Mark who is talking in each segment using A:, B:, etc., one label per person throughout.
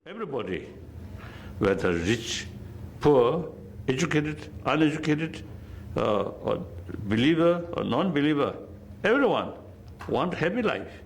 A: Everybody, whether rich, poor, educated, uneducated, or believer or non-believer, everyone want happy life.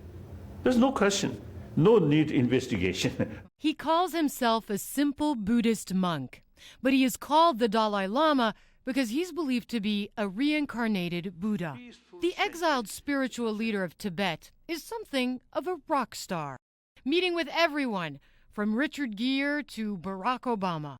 A: There's no question, no need investigation.
B: He calls himself a simple Buddhist monk, but he is called the Dalai Lama because he's believed to be a reincarnated Buddha. The exiled spiritual leader of Tibet is something of a rock star, meeting with everyone from Richard Gere to Barack Obama.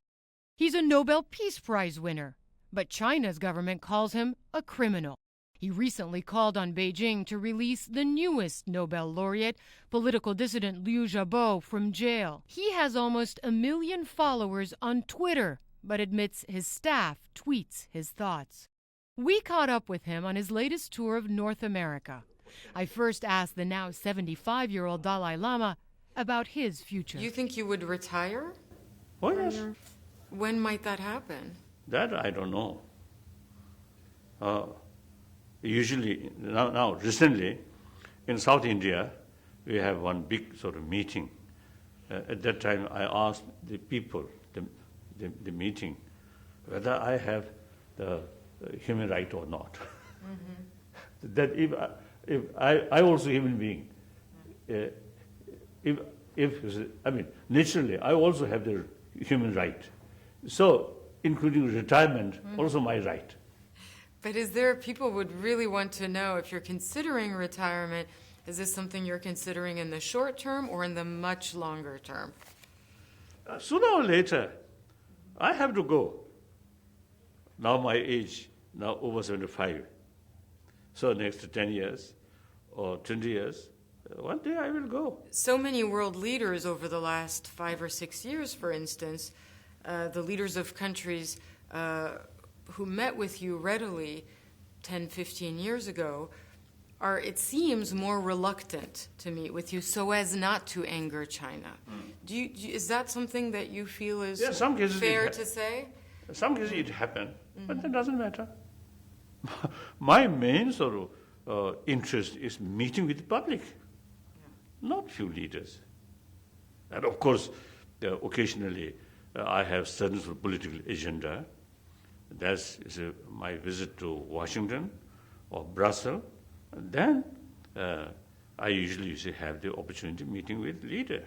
B: He's a Nobel Peace Prize winner, but China's government calls him a criminal. He recently called on Beijing to release the newest Nobel laureate, political dissident Liu Xiaobo, from jail. He has almost 1 million followers on Twitter, but admits his staff tweets his thoughts. We caught up with him on his latest tour of North America. I first asked the now 75-year-old Dalai Lama about his future.
C: You think you would retire?
A: Oh, yes.
C: When might that happen?
A: That I don't know. Usually, now, recently, in South India, we have one big sort of meeting. At that time, I asked the people, the meeting, whether I have the human right or not. Mm-hmm. That if I also human being, naturally, I also have the human right. So, including retirement, also my right.
C: But is there, people would really want to know if you're considering retirement, is this something you're considering in the short term or in the much longer term?
A: Sooner or later, I have to go. Now my age, now over 75. So next 10 years or 20 years, one day I will go.
C: So many world leaders over the last 5 or 6 years, for instance, the leaders of countries who met with you readily 10, 15 years ago are, it seems, more reluctant to meet with you so as not to anger China. Is that something that you feel is fair to say?
A: Some cases it happened, but that doesn't matter. My main sort of interest is meeting with the public, not few leaders. And of course, occasionally I have certain sort of political agenda. That's my visit to Washington or Brussels. And then I usually have the opportunity meeting with leader.